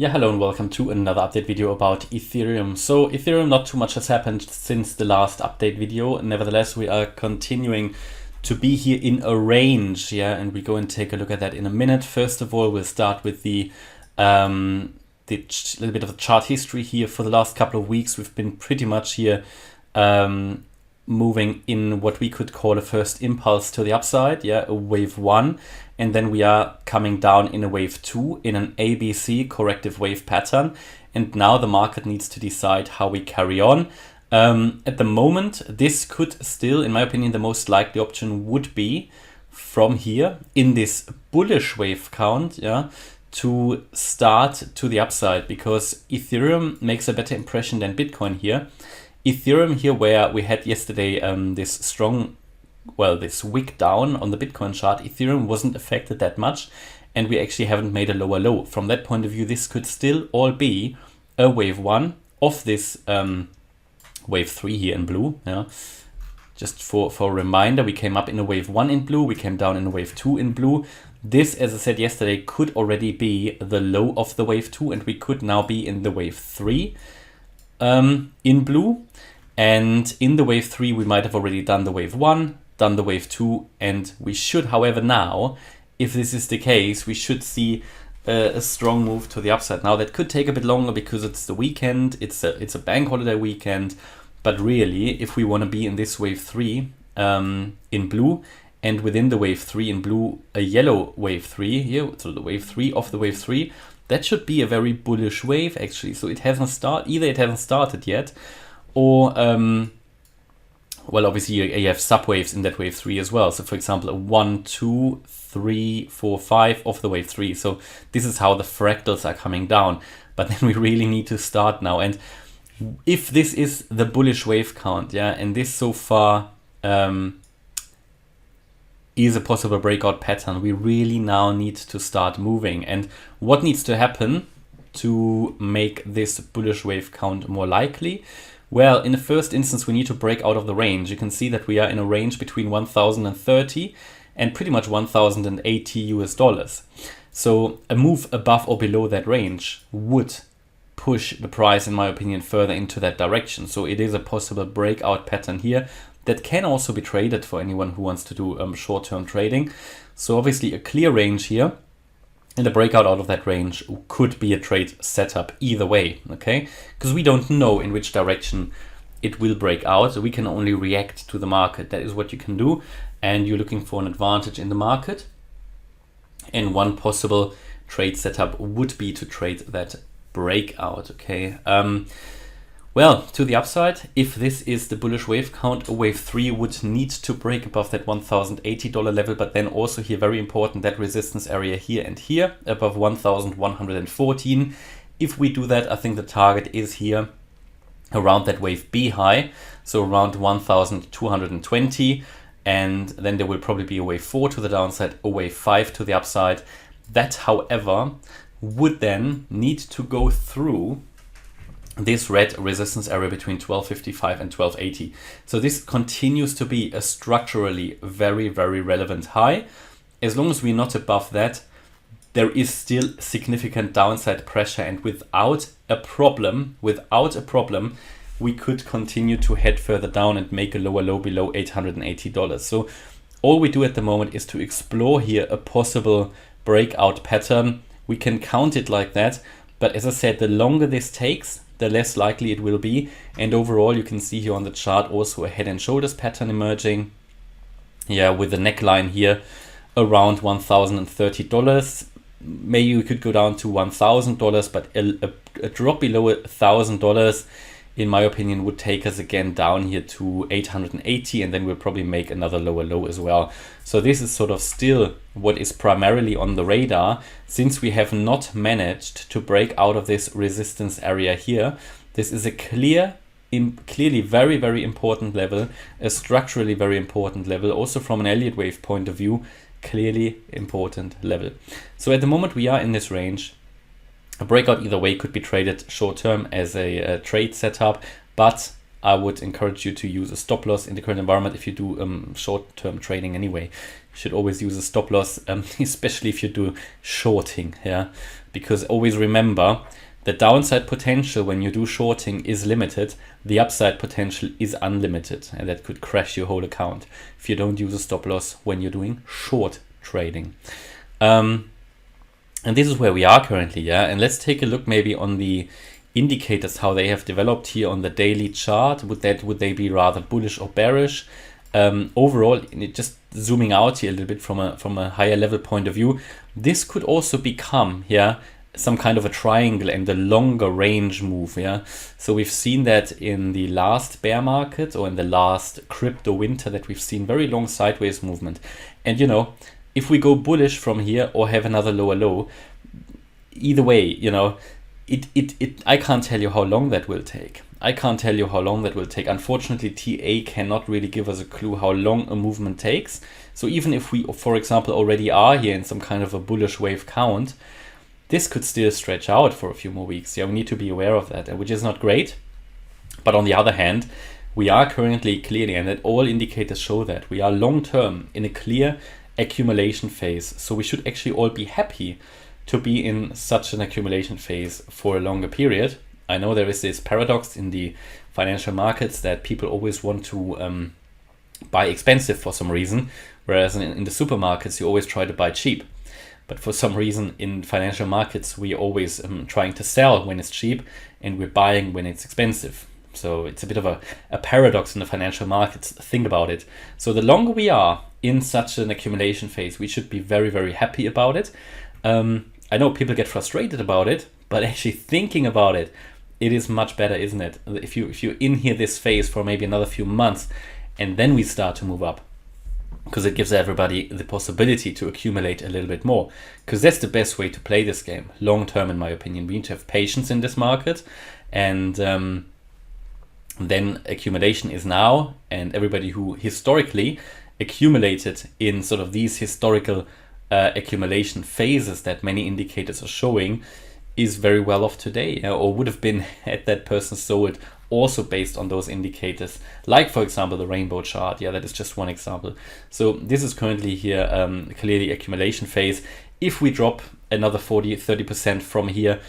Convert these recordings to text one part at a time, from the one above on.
Yeah, hello and welcome to another update video about Ethereum. So Ethereum, not too much has happened since the last update video. Nevertheless, we are continuing to be here in a range, yeah, and we go and take a look at that in a minute. First of all, we'll start with the little bit of the chart history here. For the last couple of weeks, we've been pretty much here moving in what we could call a first impulse to the upside, yeah, a wave one, and then we are coming down in a wave two in an ABC corrective wave pattern, and now the market needs to decide how we carry on. At the moment, this could still, in my opinion, the most likely option would be from here in this bullish wave count, yeah, to start to the upside, because Ethereum makes a better impression than Bitcoin here. Ethereum here, where we had yesterday this strong, this wick down on the Bitcoin chart, Ethereum wasn't affected that much, and we actually haven't made a lower low. From that point of view, this could still all be a wave one of this wave three here in blue. Yeah. Just for a reminder, we came up in a wave one in blue, we came down in a wave two in blue. This, as I said yesterday, could already be the low of the wave two, and we could now be in the wave three in blue. And in the wave three, we might have already done the wave one, done the wave two, and we should, however, now, if this is the case, we should see a strong move to the upside. Now, that could take a bit longer because it's the weekend, it's a bank holiday weekend, but really, if we want to be in this wave three in blue, and within the wave three in blue, a yellow wave three here, so the wave three of the wave three, that should be a very bullish wave actually. So it hasn't started, either it hasn't started yet, or obviously you have subwaves in that wave three as well. So for example, a 1, 2, 3, 4, 5 of the wave three. So this is how the fractals are coming down. But then we really need to start now. And if this is the bullish wave count, yeah, and this so far is a possible breakout pattern, we really now need to start moving. And what needs to happen to make this bullish wave count more likely? Well, in the first instance, we need to break out of the range. You can see that we are in a range between 1,030 and pretty much 1,080 US dollars. So a move above or below that range would push the price, in my opinion, further into that direction. So it is a possible breakout pattern here that can also be traded for anyone who wants to do short-term trading. So obviously a clear range here, and a breakout out of that range could be a trade setup either way, okay? Because we don't know in which direction it will break out. So we can only react to the market. That is what you can do. And you're looking for an advantage in the market. And one possible trade setup would be to trade that breakout, okay? Well, to the upside, if this is the bullish wave count, a wave three would need to break above that $1,080 level, but then also here, very important, that resistance area here and here above 1,114. If we do that, I think the target is here around that wave B high, so around 1,220, and then there will probably be a wave four to the downside, a wave five to the upside. That, however, would then need to go through this red resistance area between 1255 and 1280. So this continues to be a structurally very, very relevant high. As long as we're not above that, there is still significant downside pressure, and without a problem, we could continue to head further down and make a lower low below $880. So all we do at the moment is to explore here a possible breakout pattern. We can count it like that, but as I said, the longer this takes, the less likely it will be. And overall, you can see here on the chart also a head and shoulders pattern emerging. Yeah, with the neckline here around $1,030. Maybe we could go down to $1,000, but a drop below $1,000, in my opinion, would take us again down here to 880, and then we'll probably make another lower low as well. So this is sort of still what is primarily on the radar, since we have not managed to break out of this resistance area here. This is a clearly very, very important level, a structurally very important level, also from an Elliott Wave point of view, clearly important level. So at the moment we are in this range. A breakout either way could be traded short term as a trade setup, but I would encourage you to use a stop loss in the current environment. If you do short-term trading anyway, you should always use a stop loss, especially if you do shorting, yeah, because always remember the downside potential when you do shorting is limited, the upside potential is unlimited, and that could crash your whole account if you don't use a stop loss when you're doing short trading. And this is where we are currently, yeah. And let's take a look maybe on the indicators, how they have developed here on the daily chart. Would they be rather bullish or bearish? Overall, just zooming out here a little bit from a higher level point of view, this could also become, yeah, some kind of a triangle and a longer range move, yeah. So we've seen that in the last bear market, or in the last crypto winter, that we've seen very long sideways movement. And you know, if we go bullish from here or have another lower low, either way, you know, I can't tell you how long that will take. Unfortunately, TA cannot really give us a clue how long a movement takes. So even if we, for example, already are here in some kind of a bullish wave count, this could still stretch out for a few more weeks. Yeah, we need to be aware of that, which is not great. But on the other hand, we are currently clearly, and that all indicators show that, we are long-term in a clear accumulation phase. So we should actually all be happy to be in such an accumulation phase for a longer period. I know there is this paradox in the financial markets that people always want to buy expensive for some reason, whereas in the supermarkets, you always try to buy cheap. But for some reason in financial markets, we're always trying to sell when it's cheap and we're buying when it's expensive. So it's a bit of a paradox in the financial markets. Think about it. So the longer we are in such an accumulation phase, we should be very, very happy about it. I know people get frustrated about it, but actually thinking about it, it is much better, isn't it? If you're in here this phase for maybe another few months, and then we start to move up, because it gives everybody the possibility to accumulate a little bit more, because that's the best way to play this game long term, in my opinion. We need to have patience in this market, and then accumulation is now, and everybody who historically accumulated in sort of these historical accumulation phases that many indicators are showing is very well off today, or would have been had that person sold also based on those indicators, like for example the rainbow chart. Yeah, that is just one example. So this is currently here clearly accumulation phase. If we drop another 40-30% from here,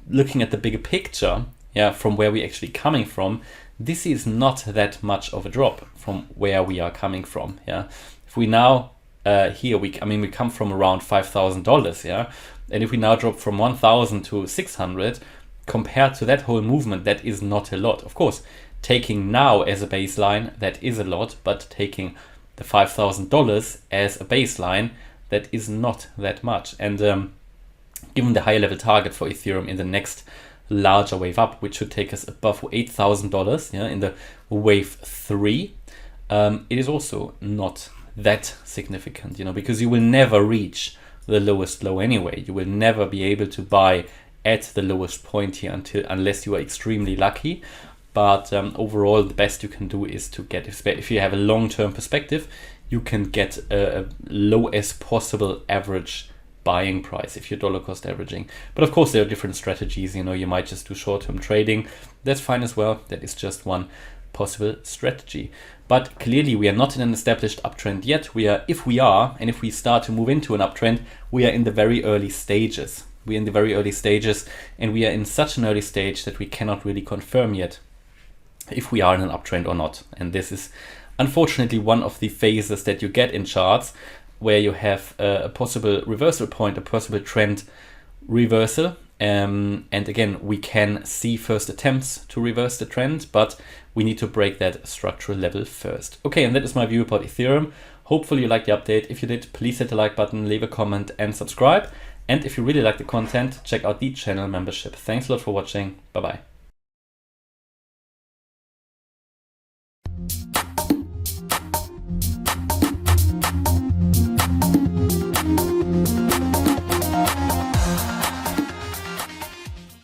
looking at the bigger picture, yeah, from where we're actually coming from, this is not that much of a drop from where we are coming from. Yeah, if we now here we come from around $5,000, yeah, and if we now drop from 1,000 to 600, compared to that whole movement, that is not a lot. Of course, taking now as a baseline, that is a lot, but taking the $5,000 as a baseline, that is not that much. And given the higher level target for Ethereum in the next larger wave up, which should take us above $8,000, yeah, in the wave 3, it is also not that significant, you know, because you will never reach the lowest low anyway. You will never be able to buy at the lowest point here unless you are extremely lucky. But overall, the best you can do is to get, if you have a long-term perspective, you can get a low as possible average buying price if you're dollar cost averaging. But of course, there are different strategies. You know, you might just do short-term trading. That's fine as well. That is just one possible strategy. But clearly, we are not in an established uptrend yet. If we start to move into an uptrend, we are in the very early stages. We're in the very early stages, and we are in such an early stage that we cannot really confirm yet if we are in an uptrend or not. And this is unfortunately one of the phases that you get in charts, where you have a possible reversal point, a possible trend reversal. And again, we can see first attempts to reverse the trend, but we need to break that structural level first. Okay, and that is my view about Ethereum. Hopefully you liked the update. If you did, please hit the like button, leave a comment and subscribe. And if you really like the content, check out the channel membership. Thanks a lot for watching. Bye-bye.